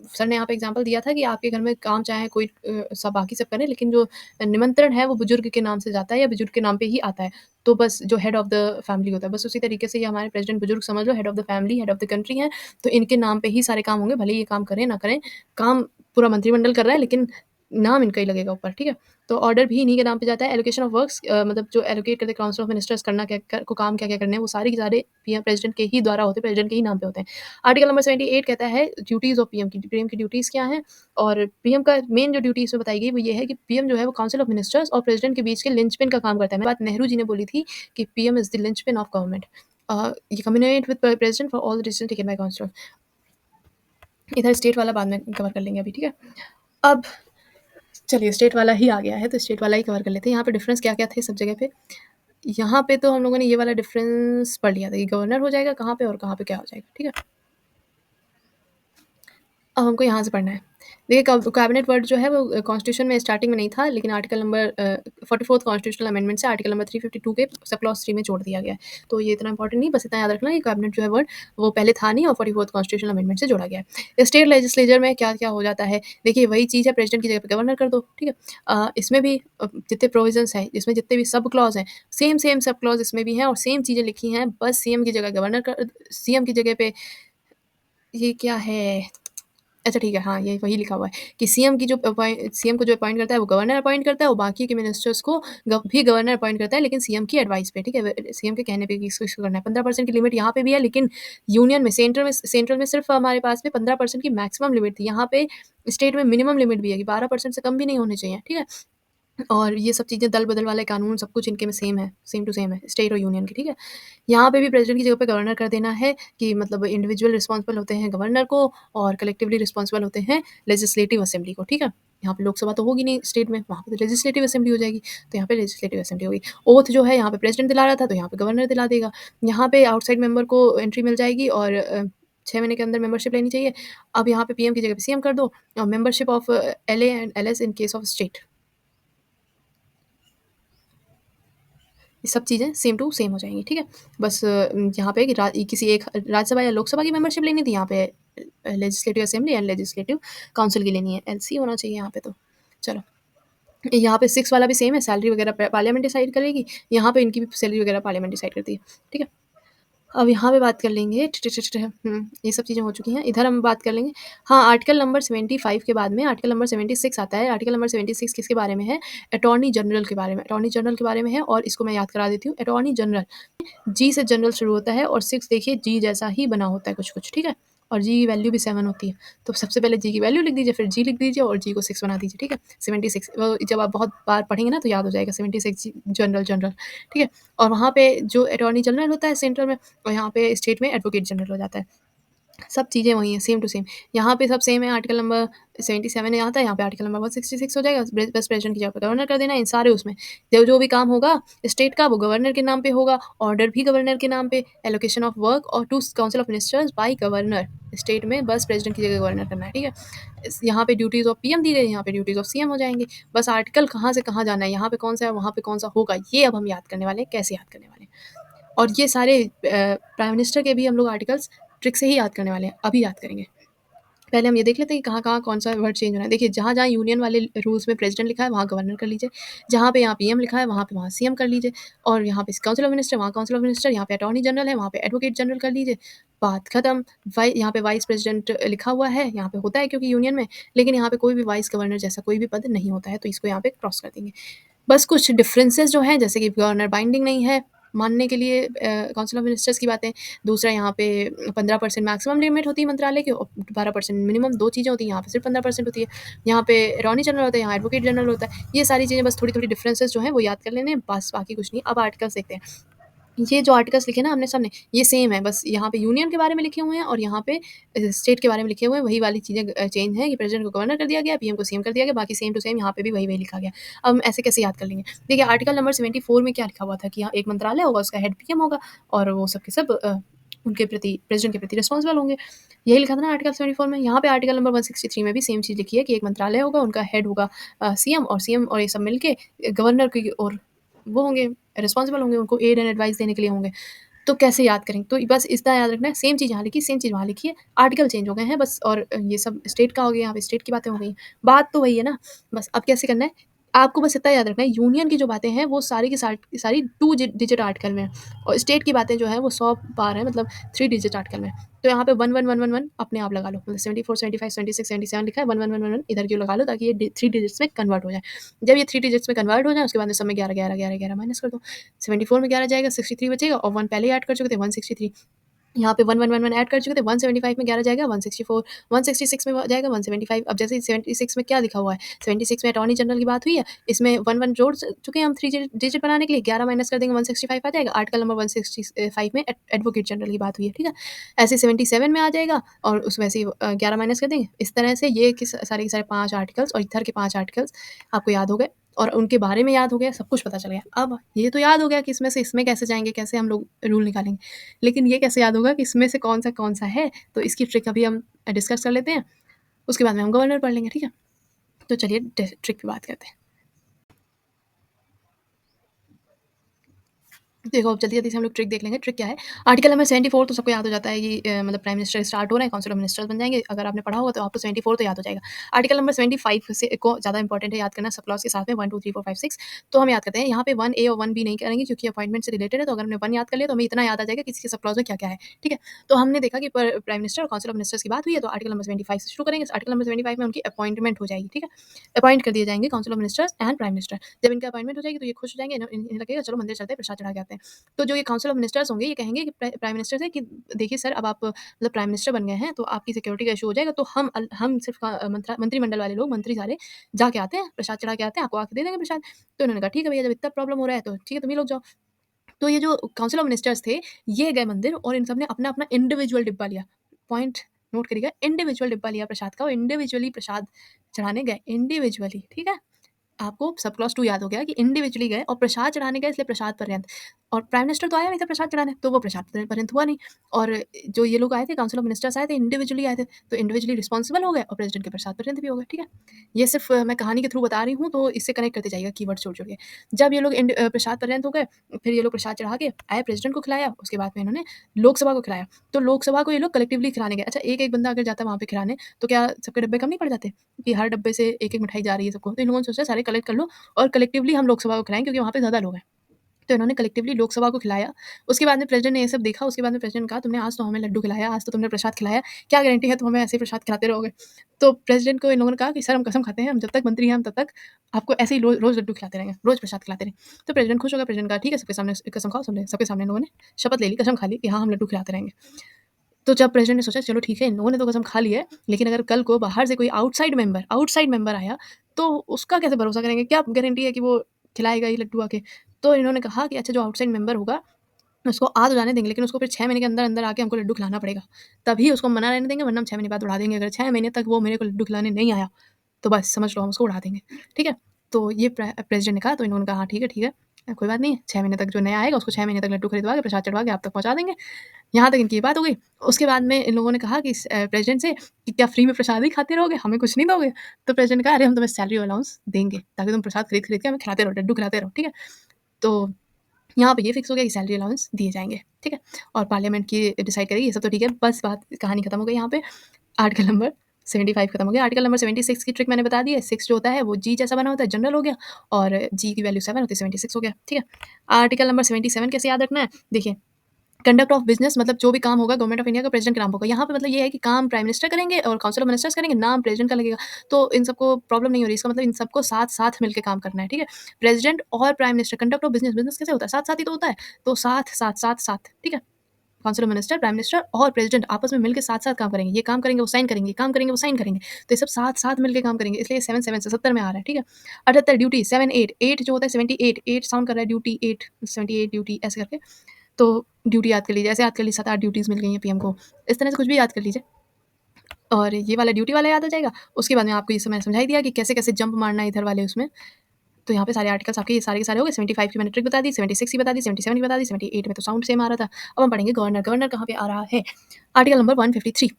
सर ने यहाँ पे एग्ज़ाम्पल दिया था कि आपके घर में काम चाहे कोई सब बाकी सब करें, लेकिन जो निमंत्रण है वो बुज़ुर्ग के नाम से जाता है या बुज़ुर्ग के नाम पे ही आता है। तो बस जो हेड ऑफ़ द फैमिली होता है, बस उसी तरीके से ये हमारे प्रेज़िडेंट बुज़ुर्ग समझ लो, head of the family, head of the country हैं, तो इनके नाम पे ही सारे काम होंगे, भले ही ये काम करें, ना करें। काम पूरा मंत्रिमंडल कर रहा है, लेकिन नाम इनका ही लगेगा ऊपर, ठीक है? तो ऑर्डर भी इन्हीं के नाम पे जाता है। एलोकेशन ऑफ वर्क्स मतलब जो एलोकेट करते हैं काउंसिल ऑफ मिनिस्टर्स करना क्या क को काम क्या-क्या करने हैं, वो सारे के सारे पीएम प्रेज़िडेंट के ही द्वारा होते हैं, प्रेज़िडेंट के ही नाम पे होते हैं। आर्टिकल नंबर 78 कहता है ड्यूटीज़ ऑफ पीएम की ड्यूटीज़ क्या हैं? और पीएम का मेन जो ड्यूटी इसमें बताई गई वो ये है कि पीएम जो है वो काउंसिल ऑफ मिनिस्टर्स और प्रेज़िडेंट के बीच के लिंचपिन का काम करता है। बात नेहरू जी ने बोली थी कि PM is the linchpin of government. ये communicate with president for all the decision taken by council. इधर स्टेट वाला बाद में कवर कर लेंगे अभी, ठीक है? अब चलिए स्टेट वाला ही आ गया है, तो स्टेट वाला ही कवर कर लेते हैं। यहाँ पे डिफ़रेंस क्या-क्या थे सब जगह पे। यहाँ पे तो हम लोगों ने ये वाला डिफ़रेंस पढ़ लिया था कि गवर्नर हो जाएगा कहाँ पे और कहाँ पे क्या हो जाएगा, ठीक है? अब हमको यहाँ से पढ़ना है। देखिए कैबिनेट वर्ड जो है वो कॉन्स्टिट्यूशन में स्टार्टिंग में नहीं था, लेकिन article number 44th constitutional amendment से आर्टिकल नंबर 352 के सब क्लॉज़ 3 में जोड़ दिया गया है। तो ये इतना इंपॉर्टेंट नहीं, बस इतना याद रखना कि कैबिनेट जो है वर्ड वो पहले था नहीं और 44th कॉन्स्टिट्यूशनल अमेंडमेंट से जोड़ा गया है। स्टेट लेजिस्लेचर में क्या-क्या हो जाता है, देखिए वही चीज़ है प्रेज़िडेंट की जगह पे गवर्नर कर दो, ठीक है? इसमें भी जितने प्रोविज़न्स हैं, इसमें जितने भी सब क्लॉज़ हैं, सेम सब क्लॉज़ इसमें भी हैं और सेम चीज़ें लिखी हैं, बस सीएम की जगह पे ये क्या है? अच्छा ठीक है, हाँ, ये वही लिखा हुआ है कि सीएम को जो अपॉइंट करता है वो गवर्नर अपॉइंट करता है और बाकी के मिनिस्टर्स को गवर्नर अपॉइंट करता है लेकिन सीएम की एडवाइस पे, ठीक है? सीएम के कहने पे कि इसको करना है। 15% की लिमिट यहाँ पे भी है लेकिन यूनियन में सेंट्रल में सिर्फ़ हमारे पास में 15% की मैक्सिमम लिमिट थी। यहाँ पे स्टेट में मिनिमम लिमिट भी है कि 12% से कम भी नहीं होने चाहिए, ठीक है? और ये सब चीज़ें दल-बदल वाले कानून सब कुछ इनके में सेम है, सेम टू सेम है, स्टेट और यूनियन के, ठीक है? यहाँ पे भी प्रेज़िडेंट की जगह पे गवर्नर कर देना है कि मतलब इंडिविजुअल रिस्पॉन्सिबल होते हैं गवर्नर को और कलेक्टिवली रिस्पॉन्सिबल होते हैं लेजिस्लेटिव असेंबली को, ठीक है? यहाँ पे लोकसभा तो होगी नहीं स्टेट में, वहाँ पे तो लेजिस्लेटिव असेंबली हो जाएगी, तो यहाँ पे लेजिस्लेटिव असेंबली होगी। ओथ जो है यहाँ पे प्रेज़िडेंट दिला रहा था, तो यहाँ पे गवर्नर दिला देगा। यहाँ पे आउटसाइड मेंबर को एंट्री मिल जाएगी और 6 महीने के अंदर मेंबरशिप लेनी चाहिए। अब यहाँ पे पीएम की जगह पे सीएम कर दो और membership of LA and LS in case of state. ये सब चीज़ें सेम टू सेम हो जाएँगी, ठीक है? बस यहाँ पे कि किसी एक राज्यसभा या लोकसभा की मेंबरशिप लेनी थी, यहाँ पे legislative assembly and legislative council की लेनी है, एलसी होना चाहिए यहाँ पे तो। चलो, यहाँ पे 6 वाला भी सेम है, सैलरी वगैरह पार्लियामेंट डिसाइड करेगी, यहाँ पे इनकी भी सैलरी वगैरह पार्लियामेंट डिसाइड करती है, ठीक है? अब यहाँ पे बात कर लेंगे ये सब चीज़ें हो चुकी हैं। इधर हम बात कर लेंगे हाँ, आर्टिकल नंबर 75 के बाद में आर्टिकल नंबर 76 आता है। आर्टिकल नंबर 76 किसके बारे में है? अटॉर्नी जनरल के बारे में। अटॉर्नी जनरल के बारे में है और इसको मैं याद करा देती हूँ। अटॉर्नी जनरल जी से जनरल शुरू होता है और 6 देखिए जी जैसा ही बना होता है कुछ-कुछ, ठीक है? और जी की वैल्यू भी 7 होती है। तो सबसे पहले जी की वैल्यू लिख दीजिए, फिर जी लिख दीजिए और जी को 6 बना दीजिए, ठीक है? 76 जब आप बहुत बार पढ़ेंगे ना तो याद हो जाएगा 76 जी जनरल जनरल, ठीक है? और वहाँ पे जो अटॉर्नी जनरल होता है सेंट्रल में और यहाँ पे स्टेट में एडवोकेट जनरल हो जाता है। सब चीज़ें वही हैं, सेम टू सेम। यहाँ पे सब सेम है, आर्टिकल नंबर 77 यहाँ आता है, यहाँ पे आर्टिकल नंबर 166 हो जाएगा, बस प्रेज़िडेंट की जगह पे गवर्नर कर देना है इन सारे उसमें। जो जो भी काम होगा स्टेट का वो गवर्नर के नाम पे होगा, ऑर्डर भी गवर्नर के नाम पे, एलोकेशन ऑफ वर्क और to council of ministers by governor. State में बस प्रेज़िडेंट की जगह गवर्नर करना है, ठीक है? यहाँ पे ड्यूटीज़ ऑफ पीएम दी गई, यहाँ पे ड्यूटीज़ ऑफ सीएम हो जाएँगी। बस आर्टिकल कहाँ से कहाँ जाना है, यहाँ पे कौन-सा है, वहाँ पे कौन-सा होगा, ये अब हम याद करने वाले हैं, कैसे याद करने वाले हैं। और ये सारे प्राइम मिनिस्टर के भी हम लोग आर्टिकल्स ट्रिक से ही याद करने वाले हैं, अभी याद करेंगे। पहले हम ये देख लेते हैं कि कहाँ-कहाँ कौन-सा वर्ड चेंज होना है। देखिए जहाँ-जहाँ यूनियन वाले रूल्स में प्रेज़िडेंट लिखा है, वहाँ गवर्नर कर लीजिए। जहाँ पे यहाँ पीएम लिखा है, वहाँ पे वहाँ सीएम कर लीजिए और यहाँ पे काउंसिल ऑफ मिनिस्टर, वहाँ काउंसिल ऑफ मिनिस्टर, यहाँ पे अटॉर्नी जनरल है, वहाँ पे एडवोकेट जनरल कर लीजिए। बात खत्म। यहाँ पे वाइस प्रेज़िडेंट लिखा हुआ है, यहाँ पे होता है क्योंकि यूनियन में, लेकिन यहाँ पे कोई भी वाइस गवर्नर जैसा कोई भी पद नहीं होता है, तो इसको यहाँ पे क्रॉस कर देंगे। बस कुछ डिफरेंसेस जो हैं जैसे कि गवर्नर बाइंडिंग नहीं है मानने के लिए काउंसिल ऑफ मिनिस्टर्स की बातें। दूसरा यहाँ पे 15% मैक्सिमम लिमिट होती है मंत्रालय की और 12% मिनिमम 2 चीज़ें होती हैं, यहाँ पे सिर्फ 15% होती है। यहाँ पे अटॉर्नी जनरल होता है, यहाँ एडवोकेट जनरल होता है। ये सारी चीज़ें बस थोड़ी-थोड़ी डिफरेंसेस जो हैं वो याद कर लेने हैं, बस बाकी कुछ नहीं। अब आर्टिकल्स देखते हैं। ये जो आर्टिकल्स लिखे ना आमने-सामने, ये सेम है, बस यहाँ पे यूनियन के बारे में लिखे हुए हैं और यहाँ पे स्टेट के बारे में लिखे हुए हैं, वही वाली चीज़ें चेंज हैं कि प्रेज़िडेंट को गवर्नर कर दिया गया, पीएम को सीएम कर दिया गया, बाकी सेम टू सेम यहाँ पे भी वही-वही लिखा गया। अब हम ऐसे कैसे याद कर लेंगे? देखिए आर्टिकल नंबर 74 में क्या लिखा हुआ था कि यहाँ एक मंत्रालय होगा, उसका हेड पीएम होगा और वो सब के सब उनके प्रति प्रेज़िडेंट के प्रति रिस्पॉन्सिबल होंगे। यही लिखा था ना आर्टिकल 74 में। यहाँ पे आर्टिकल नंबर 163 में भी सेम चीज़ लिखी है कि एक मंत्रालय होगा, उनका हेड होगा सीएम और ये सब मिलके गवर्नर की ओर वो होंगे, रिस्पॉन्सिबल होंगे, उनको एड एंड एडवाइस देने के लिए होंगे। तो कैसे याद करेंगे? तो बस इतना याद रखना है, सेम चीज़ यहाँ लिखी, सेम चीज़ वहाँ लिखी है, आर्टिकल चेंज हो गए हैं बस और ये सब स्टेट का हो गया, यहाँ पे स्टेट की बातें हो गई। बात तो वही है ना, बस अब कैसे करना है? आपको बस इतना याद रखना है, यूनियन की जो बातें हैं, वो सारी की सारी 2 डिजिट आर्टिकल में है और स्टेट की बातें जो हैं, वो 100 पार है, मतलब 3 डिजिट आर्टिकल में है। तो यहाँ पे 111111 अपने आप लगा लो, मतलब 74, 75, 76, 77 लिखा है, 111111 इधर क्यों लगा लो ताकि ये 3 डिजिट्स में कन्वर्ट हो जाए। जब ये 3 डिजिट्स में कन्वर्ट हो जाए, उसके बाद में सब में 11, 11, 11, 11 माइनस कर दो। 74 में 11 जाएगा, 63 बचेगा और 1 पहले ही ऐड कर चुके थे 163। यहाँ पे 1111 ऐड कर चुके थे, 175 में 11 जाएगा 164, 166 में जाएगा 175। अब जैसे 76 में क्या लिखा हुआ है, 76 में अटॉर्नी जनरल की बात हुई है, इसमें 11 जोड़ चुके हैं हम 3 डिजिट बनाने के लिए, 11 माइनस कर देंगे 165 आ जाएगा। आर्टिकल नंबर 165 में एडवोकेट जनरल की बात हुई है, ठीक है? ऐसे 77 में आ जाएगा और उस वैसे ही 11 माइनस कर देंगे। इस तरह से ये सारे के सारे 5 आर्टिकल्स और इधर के 5 आर्टिकल्स आपको याद हो गए और उनके बारे में याद हो गया, सब कुछ पता चल गया। अब ये तो याद हो गया कि इसमें से इसमें कैसे जाएँगे, कैसे हम लोग रूल निकालेंगे। लेकिन ये कैसे याद होगा कि इसमें से कौन-सा है? तो इसकी ट्रिक अभी हम डिस्कस कर लेते हैं, उसके बाद में हम गवर्नर पढ़ लेंगे, ठीक है? तो चलिए ट्रिक पे बात करते हैं। देखो, अब जल्दी-जल्दी से हम लोग ट्रिक देख लेंगे। ट्रिक क्या है? आर्टिकल नंबर 74 तो सबको याद हो जाता है कि मतलब प्राइम मिनिस्टर स्टार्ट हो रहे हैं, काउंसिल ऑफ मिनिस्टर्स बन जाएँगे। अगर आपने पढ़ा होगा तो आपको 74 तो याद हो जाएगा। आर्टिकल नंबर 75 से को ज़्यादा इंपॉर्टेंट है याद करना, सब क्लॉज़ के साथ में 1, 2, 3, 4, 5, 6 तो हम याद करते हैं। यहाँ पे 1 ए और 1 बी नहीं करेंगे क्योंकि अपॉइंटमेंट से रिलेटेड है, तो अगर हमने 1 याद कर लिया तो हमें इतना याद आ जाएगा कि इसके सब क्लॉज़ में क्या-क्या है, ठीक है? तो हमने देखा कि प्राइम मिनिस्टर और काउंसिल ऑफ मिनिस्टर्स की बात हुई है, तो आर्टिकल नंबर 75 से शुरू करेंगे। आर्टिकल नंबर 75 में उनकी अपॉइंटमेंट हो जाएगी, ठीक है? अपॉइंट कर दिए जाएँगे council of ministers and prime minister. जब इनकी अपॉइंटमेंट हो जाएगी तो ये खुश हो जाएँगे, इन्हें लगेगा चलो मंदिर चलते हैं, प्रसाद चढ़ा के आते हैं। तो जो ये काउंसिल ऑफ मिनिस्टर्स होंगे, ये कहेंगे कि प्राइम मिनिस्टर से कि देखिए सर अब आप मतलब प्राइम मिनिस्टर बन गए हैं, तो आपकी सिक्योरिटी का इश्यू हो जाएगा, तो हम सिर्फ़ मंत्रिमंडल वाले लोग, मंत्री सारे जाके आते हैं, प्रसाद चढ़ा के आते हैं, आपको आके दे देंगे प्रसाद। तो इन्होंने कहा ठीक है भैया, जब इतना प्रॉब्लम हो रहा है, तो ठीक है तुम ही लोग जाओ। तो ये जो काउंसिल ऑफ मिनिस्टर्स थे, ये गए मंदिर और इन सब ने अपना-अपना इंडिविजुअल डिब्बा लिया। पॉइंट नोट करिएगा, इंडिविजुअल डिब्बा लिया प्रसाद का और इंडिविजुअली प्रसाद चढ़ाने गए, इंडिविजुअली, ठीक है? आपको सब क्लॉज़ 2 याद हो गया कि इंडिविजुअली गए और प्रसाद चढ़ाने गए इसलिए प्रसाद पर्यंत और प्राइम मिनिस्टर तो आया नहीं था प्रसाद चढ़ाने, तो वो प्रसाद पर्यंत हुआ नहीं और जो ये लोग आए थे काउंसिल ऑफ मिनिस्टर्स आए थे इंडिविजुअली आए थे, तो इंडिविजुअली रिस्पॉन्सिबल हो गए और प्रेज़िडेंट के प्रसाद पर्यंत भी हो गए, ठीक है? ये सिर्फ़ मैं कहानी के थ्रू बता रही हूँ, तो इससे कनेक्ट करते जाइएगा कीवर्ड्स जोड़-जोड़ के। जब ये लोग प्रसाद पर्यंत हो गए, फिर ये लोग प्रसाद चढ़ा के आए प्रेज़िडेंट को खिलाया, उसके बाद में इन्होंने लोकसभा को खिलाया। तो लोकसभा को ये लोग कलेक्टिवली खिलाने गए। अच्छा एक-एक बंदा अगर जाता है वहाँ पे खिलाने, तो क्या सबके डब्बे कम नहीं पड़ जाते? कि हर डब्बे से एक-एक मिठाई जा रही है सबको, तो इन लोगों ने सोचा सारे कलेक्ट कर लो और कलेक्टिवली हम लोकसभा को खिलाएँ क्योंकि वहाँ पे ज़्यादा लोग हैं। तो इन्होंने कलेक्टिवली लोकसभा को खिलाया। उसके बाद में प्रेज़िडेंट ने ये सब देखा, उसके बाद में प्रेज़िडेंट ने कहा तुमने आज तो हमें लड्डू खिलाया, आज तो तुमने प्रसाद खिलाया, क्या गारंटी है तुम हमें ऐसे ही प्रसाद खिलाते रहोगे? तो प्रेज़िडेंट को इन लोगों ने कहा कि सर हम कसम खाते हैं, हम जब तक मंत्री हैं हम तब तक आपको ऐसे ही रोज़ लड्डू खिलाते रहेंगे, रोज़ प्रसाद खिलाते रहेंगे। तो प्रेज़िडेंट खुश हो गए, प्रेज़िडेंट कहा ठीक है सबके सामने कसम खाओ सबने सबके सामने इन लोगों ने शपथ ले ली, कसम खा ली कि हाँ, हम लड्डू खिलाते रहेंगे। तो जब प्रेज़िडेंट ने सोचा चलो ठीक है, इन लोगों ने तो कसम खा ली है, लेकिन अगर कल को बाहर से कोई आउटसाइड मेंबर आया, तो उसका कैसे भरोसा करेंगे? क्या गारंटी है कि वो खिलाएगा ही लड्डू आके? तो इन्होंने कहा कि अच्छा जो आउटसाइड मेंबर होगा, उसको आ तो जाने देंगे, लेकिन उसको फिर 6 महीने के अंदर-अंदर आके हमको लड्डू खिलाना पड़ेगा। तभी उसको मना रहने देंगे, वरना हम 6 महीने बाद उड़ा देंगे। अगर 6 महीने तक वो मेरे को लड्डू खिलाने नहीं आया, तो बस समझ लो हम उसको उड़ा देंगे। ठीक है? तो ये प्रेज़िडेंट ने कहा, तो इन्होंने कहा हाँ, ठीक है, कोई बात नहीं है, 6 महीने तक जो नया आएगा उसको 6 महीने तक लड्डू खरीदवा के, प्रसाद चढ़वा के आप तक पहुँचा देंगे। यहाँ तक इनकी ये बात हो गई। उसके बाद में इन लोगों ने कहा कि प्रेज़िडेंट से कि क्या फ्री में प्रसाद ही खाते रहोगे? हमें कुछ नहीं दोगे? तो प्रेज़िडेंट ने कहा, "अरे! हम तुम्हें सैलरी अलाउंस देंगे, ताकि तुम प्रसाद खरीद-खरीद के हमें खिलाते रहो, लड्डू खिलाते रहो।" ठीक है? तो यहाँ पे ये फिक्स हो गया कि सैलरी अलाउंस दिए जाएँगे। ठीक है? और पार्लियामेंट की डिसाइड करेगी, ये सब तो ठीक है, बस बात कहानी खत्म हो गई यहाँ पे। आर्टिकल नंबर 75 खत्म हो गया। आर्टिकल नंबर 76 की ट्रिक मैंने बता दी है। 6 जो होता है वो जी जैसा बना होता है, जनरल हो गया, और जी की वैल्यू 7 होती है, 76 हो गया। ठीक है? आर्टिकल नंबर 77 कैसे याद रखना है? देखिए, कंडक्ट ऑफ बिज़नेस मतलब जो भी काम होगा गवर्नमेंट ऑफ इंडिया का प्रेज़िडेंट के नाम होगा। यहाँ पे मतलब ये है कि काम प्राइम मिनिस्टर करेंगे और काउंसिल ऑफ मिनिस्टर्स करेंगे, नाम प्रेज़िडेंट का लगेगा। तो इन सबको प्रॉब्लम नहीं हो रही, इसका मतलब इन सबको साथ-साथ मिलके काम करना है, ठीक है? प्रेज़िडेंट और prime minister conduct of business, business कैसे होता है? साथ-साथ ही तो होता है। तो साथ, साथ, साथ, साथ, ठीक है? Council of minister, prime minister और प्रेज़िडेंट आपस में मिलके साथ-साथ काम करेंगे। ये काम करेंगे, वो साइन करेंगे, ये काम करेंगे, वो साइन करेंगे। तो ये सब साथ-साथ मिलके काम करेंगे, इसलिए 7-7 से 70 में आ रहा है, ठीक है? 78 ड्यूटी 7-8 8 जो होता है 78 8 साउंड कर रहा है ड्यूटी 8 78 ड्यूटी ऐसे करके। तो ड्यूटी याद कर लीजिए, ऐसे याद कर लीजिए 7-8 ड्यूटीज़ मिल गई हैं पीएम को। इस तरह से कुछ भी याद कर लीजिए और ये वाला ड्यूटी वाला याद आ जाएगा। उसके बाद में आपको ये सब मैंने समझा ही दिया कि कैसे-कैसे जंप मारना है इधर वाले उसमें। तो यहाँ पे सारे आर्टिकल्स आपके ये सारे के सारे हो गए। 75 की मैंने ट्रिक बता दी, 76 की बता दी, 77 की बता दी, 78 में तो साउंड सेम आ रहा था। अब हम पढ़ेंगे गवर्नर। गवर्नर कहाँ पे आ रहा है? आर्टिकल नंबर 153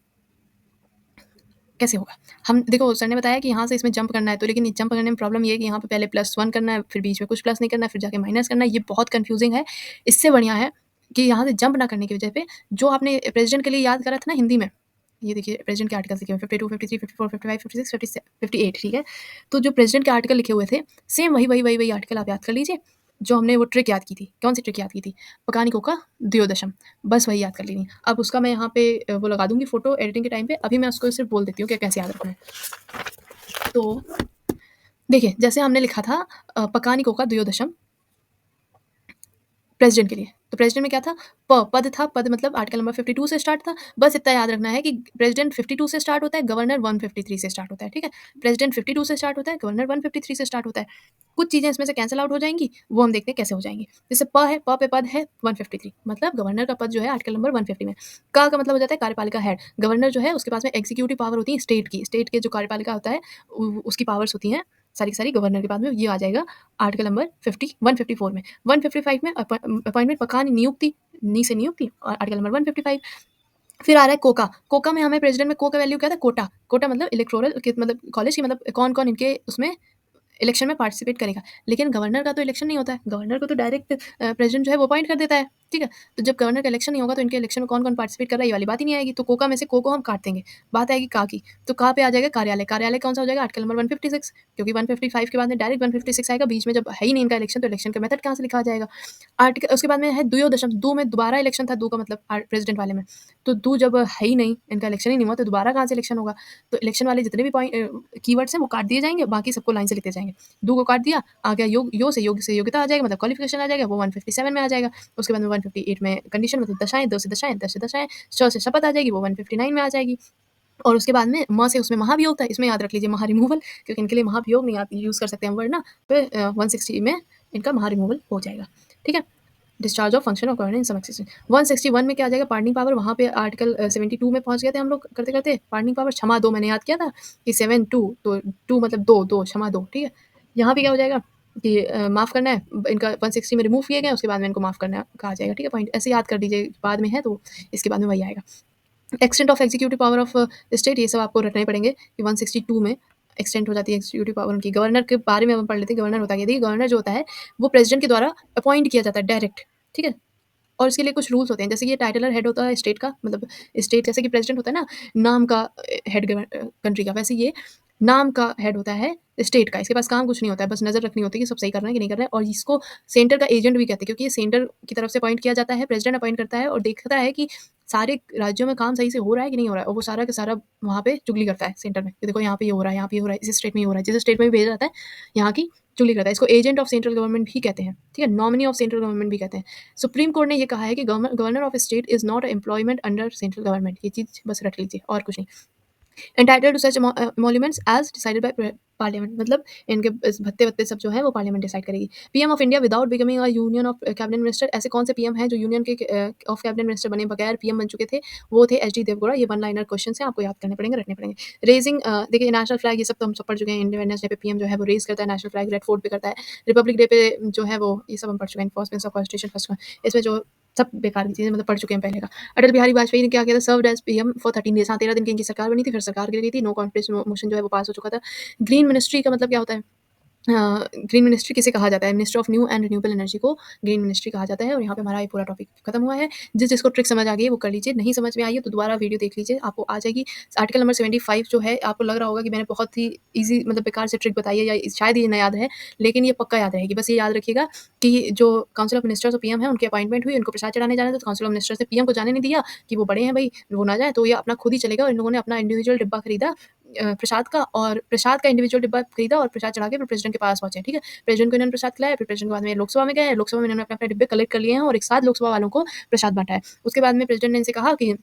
कैसे होगा? हम देखो सर ने बताया कि यहाँ से इसमें जंप करना है, तो लेकिन जंप करने में प्रॉब्लम ये है कि यहाँ पे पहले +1 करना है, फिर बीच में कुछ प्लस नहीं करना है, फिर जाके माइनस करना है, ये बहुत कन्फ्यूज़िंग है। इससे बढ़िया है कि यहाँ से जंप ना करने की वजह पे जो आपने प्रेज़िडेंट के लिए याद करा था ना हिंदी में, ये देखिए प्रेज़िडेंट के आर्टिकल्स लिखे हुए हैं 52, 53, 54, 55, 56, 58 ठीक है? तो जो प्रेज़िडेंट के आर्टिकल लिखे हुए थे, सेम वही आर्टिकल आप याद कर लीजिए, जो हमने वो ट्रिक याद की थी। कौन-सी ट्रिक याद की थी? पकानिको का द्योदशम। बस वही याद कर लेनी है। अब उसका मैं यहाँ पे वो लगा दूँगी फ़ोटो एडिटिंग के टाइम पे, अभी मैं उसको सिर्फ़ बोल देती हूँ कि कैसे याद रखना है। तो देखिए, जैसे हमने लिखा था पकानिको का द्योदशम प्रेज़िडेंट के लिए। तो प्रेज़िडेंट में क्या था? पद था, पद मतलब आर्टिकल नंबर 52 से स्टार्ट था। बस इतना याद रखना है कि प्रेज़िडेंट 52 से स्टार्ट होता है, गवर्नर 153 से स्टार्ट होता है, ठीक है? प्रेज़िडेंट 52 से स्टार्ट होता है, गवर्नर 153 से स्टार्ट होता है। कुछ चीज़ें इसमें से कैंसल आउट हो जाएँगी, वो हम देखते हैं कैसे हो जाएँगी। जैसे प है, प पे पद है 153 मतलब गवर्नर का पद जो है आर्टिकल नंबर 150 में। क का मतलब हो जाता है कार्यपालिका हेड। गवर्नर जो है उसके पास में एग्ज़ीक्यूटिव पावर होती है स्टेट की। स्टेट के जो कार्यपालिका होता है उसकी पावर्स होती हैं सारी की सारी गवर्नर के पास में ये आ जाएगा आर्टिकल नंबर 50 154 में। 155 में अपॉइंटमेंट पकानी नियुक्ति, नी से नियुक्ति और आर्टिकल नंबर 155 फिर आ रहा है कोका। कोका में हमें प्रेज़िडेंट में को का वैल्यू क्या था? कोटा। कोटा मतलब इलेक्टोरल के मतलब कॉलेज की मतलब कौन-कौन इनके उसमें इलेक्शन में पार्टिसिपेट करेगा। लेकिन गवर्नर का तो इलेक्शन नहीं होता है। गवर्नर को तो डायरेक्ट प्रेज़िडेंट जो है वो अपॉइंट कर देता है, ठीक है? तो जब गवर्नर का इलेक्शन नहीं होगा तो इनके इलेक्शन में कौन-कौन पार्टिसिपेट कर रहा है ये वाली बात ही नहीं आएगी। तो कोका में से को हम काट देंगे। बात आएगी का की। तो का पे आ जाएगा कार्यालय। कार्यालय कौन-सा हो जाएगा? आर्टिकल नंबर 156 क्योंकि 155 के बाद में डायरेक्ट 156 आएगा। बीच में जब है ही नहीं इनका इलेक्शन तो इलेक्शन का मेथड कहाँ से लिखा आ जाएगा? आर्टिकल उसके बाद में है द्वयोदशम। दो में दोबारा इलेक्शन था, दो का मतलब प्रेज़िडेंट वाले में। तो दो जब है ही नहीं, इनका इलेक्शन ही नहीं हुआ तो दोबारा कहाँ से इलेक्शन होगा? तो इलेक्शन वाले जितने भी कीवर्ड्स हैं वो काट दिए जाएँगे, बाकी सबको लाइन से लिखते जाएँगे। दो को काट दिया, आ गया योग से योग्यता आ जाएगा मतलब क्वालिफ़िकेशन आ जाएगा, वो 157 में आ जाएगा। उसके बाद में 158 में कंडीशन मतलब दशाएँ, 2 से दशाएँ, 10 से दशाएँ, श से शपथ आ जाएगी, वो 159 में आ जाएगी। और उसके बाद में म से उसमें महाभियोग था, इसमें याद रख लीजिए महा रिमूवल क्योंकि इनके लिए महाभियोग नहीं आती यूज़ कर सकते हैं हम वर्ड ना, तो 160 में इनका महा रिमूवल हो जाएगा। ठीक है? Discharge of function of governor in some access 161 में क्या आ जाएगा पार्डनिंग पावर वहाँ पे आर्टिकल 72 में पहुँच गए थे हम लोग करते-करते पार्डनिंग पावर क्षमा दो मैंने याद किया था कि 7-2 तो 2 मतलब 2 क्षमा दो, ठीक है? यहाँ पे क्या हो जाएगा कि माफ़ करना है इनका 160 में रिमूव किए गए उसके बाद में इनको माफ़ करना कहा जाएगा, ठीक है? पॉइंट ऐसे याद कर दीजिए बाद में है तो इसके बाद में वही आएगा। Extent of executive power of state ये सब आपको रटने पड़ेंगे कि 162 में एक्सटेंट हो जाती है एग्जीक्यूटिव पावर उनकी। गवर्नर के बारे में हम पढ़ लेते हैं गवर्नर होता है क्या? देखिए गवर्नर जो होता है वो प्रेसिडेंट के द्वारा अपॉइंट किया जाता है डायरेक्ट, ठीक है? और इसके लिए कुछ रूल्स होते हैं जैसे कि ये टाइटलर हेड होता है स्टेट का मतलब स्टेट जैसे कि प्रेसिडेंट होता है ना नाम का हेड कंट्री का वैसे ये नाम का हेड होता है स्टेट का इसके पास काम कुछ नहीं होता है बस नज़र रखनी होती है कि सब सही कर रहे हैं कि नहीं कर रहे हैं और इसको सेंटर का एजेंट भी कहते हैं क्योंकि ये सेंटर की तरफ से अपॉइंट किया जाता है प्रेसिडेंट अपॉइंट करता है और देखता है कि सारे राज्यों में काम सही से हो रहा है कि नहीं हो रहा है और वो सारा का सारा वहाँ पे चुगली करता है सेंटर में कि देखो यहाँ पे ये हो रहा है यहाँ पे ये हो रहा है इस स्टेट में ये हो रहा है जिस स्टेट में भी भेजा जाता है यहाँ की चुगली करता है। इसको एजेंट ऑफ सेंट्रल गवर्नमेंट भी कहते हैं, ठीक है? नॉमिनी ऑफ सेंट्रल गवर्नमेंट भी कहते हैं। सुप्रीम कोर्ट ने ये कहा है कि governor of state is not employment under central government. ये चीज़ बस रट लीजिए और कुछ नहीं। Entitled to such emoluments as decided by parliament, मतलब इनके भत्ते वत्ते सब जो है वो पार्लियामेंट डिसाइड करेगी। PM of India without becoming a union of cabinet minister, ऐसे कौन से पीएम हैं जो यूनियन के ऑफ कैबिनेट मिनिस्टर बने बगैर पीएम बन चुके थे? वो थे एच डी देवगौड़ा। ये वन लाइनर क्वेश्चन है, आपको याद करने पड़ेंगे, रखने पड़ेंगे। रेजिंग देखिए नेशनल फ्लैग, ये सब तो हम सब पढ़ चुके हैं। इंडिपेंडेंस डे पे पीएम जो है वो रेज करता है नेशनल फ्लैग, रेड फोर्ट पे करता है। रिपब्लिक डे पे जो है वो ये सब हम पढ़ चुके हैं। एनफोर्समेंट ऑफ कॉन्स्टिट्यूशन फर्स्ट, इसमें जो सब बेकार की चीज़ें मतलब पढ़ चुके हैं पहले का। अटल बिहारी वाजपेयी ने क्या किया था? Served as PM for 13 days. हाँ, 13 दिन की इनकी सरकार बनी थी, फिर सरकार गिर गई थी, नो कॉन्फिडेंस मोशन जो है वो पास हो चुका था। ग्रीन मिनिस्ट्री का मतलब क्या होता है? ग्रीन मिनिस्ट्री किसे कहा जाता है? Minister of new and renewable energy को ग्रीन मिनिस्ट्री कहा जाता है। और यहाँ पे हमारा ये पूरा टॉपिक खत्म हुआ है। जिसको ट्रिक समझ आ गई है वो कर लीजिए, नहीं समझ में आई है तो दोबारा वीडियो देख लीजिए, आपको आ जाएगी। आर्टिकल नंबर 75 जो है, आपको लग रहा होगा कि मैंने बहुत ही ईजी मतलब बेकार से ट्रिक बताई है या शायद ये ना याद है, लेकिन ये पक्का याद रहेगी। बस ये याद रखिएगा कि जो काउंसिल ऑफ मिनिस्टर्स और पीएम है उनकी अपॉइंटमेंट हुई, उनको प्रसाद चढ़ाने जाना था, तो काउंसिल ऑफ मिनिस्टर्स ने पीएम को जाने नहीं दिया कि वो बड़े हैं भाई, वो ना जाए, तो ये अपना खुद ही चलेगा। और इन लोगों ने अपना इंडिविजुअल डिब्बा खरीदा प्रसाद का, और प्रसाद का इंडिविजुअल डिब्बा खरीदा और प्रसाद चढ़ा के फिर प्रेसिडेंट के पास पहुंचे, ठीक है? प्रेसिडेंट को इन्होंने प्रसाद खिलाया, फिर प्रेसिडेंट के बाद में लोकसभा में गए, लोकसभा में इन्होंने अपने अपने डिब्बे कलेक्ट कर लिए हैं और एक साथ लोकसभा वालों को प्रसाद बांटा है। उसके बाद में प्रेसिडेंट ने इनसे कहा कि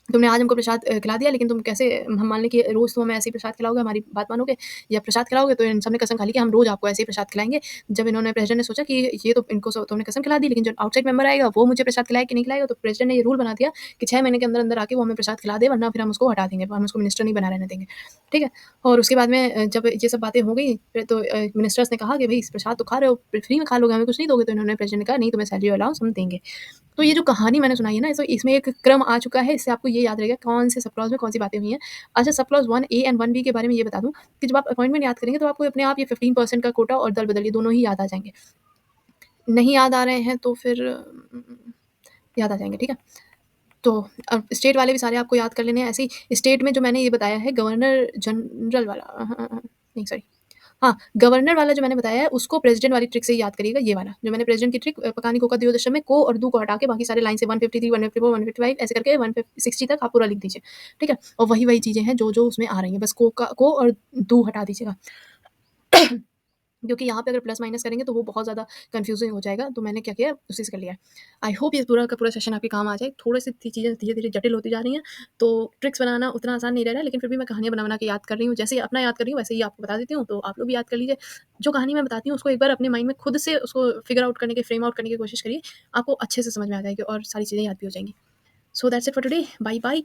तुमने आज हमको प्रसाद खिला दिया, लेकिन तुम कैसे, हम मान लें कि रोज़ तुम हमें ऐसे ही प्रसाद खिलाओगे, हमारी बात मानोगे या प्रसाद खिलाओगे? तो इन सबने कसम खा ली कि हम रोज़ आपको ऐसे ही प्रसाद खिलाएँगे। जब इन्होंने प्रेसिडेंट ने सोचा कि ये तो इनको तुमने कसम खिला दी, लेकिन जो आउटसाइड मेंबर आएगा वो मुझे प्रसाद खिलाएगा कि नहीं खिलाएगा, तो प्रेसिडेंट ने ये रूल बना दिया कि 6 महीने के अंदर-अंदर आके वो हमें प्रसाद खिला दे, वरना फिर हम उसको हटा देंगे, हम उसको मिनिस्टर नहीं बना रहने देंगे। ठीक है? और उसके बाद में जब ये सब बातें हो गई, फिर तो मिनिस्टर्स ने कहा कि भई प्रसाद तो खा रहे हो, फ्री में खा लोगे, हमें कुछ नहीं दोगे? तो इन्होंने प्रेसिडेंट ने कहा नहीं, तुम्हें सैलरी अलाउंस हम देंगे। तो ये जो कहानी मैंने सुनाई है ना, तो इसमें एक क्रम आ चुका है, इससे आपको ये याद रहेगा कौन से सब क्लॉज़ में कौन-सी बातें हुई हैं। अच्छा, सब क्लॉज़ 1 ए एंड 1 बी के बारे में ये बता दूँ कि जब आप अपॉइंटमेंट याद करेंगे तो आपको अपने आप ये 15% का कोटा और दल-बदल ये दोनों ही याद आ जाएँगे। नहीं याद आ रहे हैं तो फिर याद आ जाएँगे, ठीक है? तो स्टेट वाले भी सारे आपको याद कर लेने हैं। ऐसे ही स्टेट में जो मैंने ये बताया है गवर्नर जनरल वाला नहीं सॉरी, हाँ, गवर्नर वाला जो मैंने बताया है उसको प्रेज़िडेंट वाली ट्रिक से ही याद करिएगा, ये वाला। जो मैंने प्रेज़िडेंट की ट्रिक पकानी को का दियो दशम में को और दू को हटा के बाकी सारे लाइन से 153, 154, 155 ऐसे करके 160 तक आप पूरा लिख दीजिए, ठीक है? और वही-वही चीज़ें हैं जो उसमें आ रही हैं, बस को और दू हटा दीजिएगा। क्योंकि यहाँ पे अगर प्लस माइनस करेंगे तो वो बहुत ज़्यादा कन्फ्यूज़िंग हो जाएगा, तो मैंने क्या किया उसी से कर लिया है। आई होप ये पूरा का पूरा सेशन आपके काम आ जाए। थोड़ी-सी चीज़ें धीरे-धीरे जटिल होती जा रही हैं, तो ट्रिक्स बनाना उतना आसान नहीं रह रहा है, लेकिन फिर भी मैं कहानियाँ बना-बना के याद कर रही हूँ। जैसे ही अपना याद कर रही हूँ वैसे ही आपको बता देती हूँ, तो आप लोग भी याद कर लीजिए। जो कहानी मैं बताती हूँ उसको एक बार अपने माइंड में खुद से उसको फिगर आउट करने की, फ्रेम आउट करने की कोशिश करिए, आपको अच्छे से समझ में आ जाएगी और सारी चीज़ें याद भी हो जाएँगी। So that's it for today, bye bye.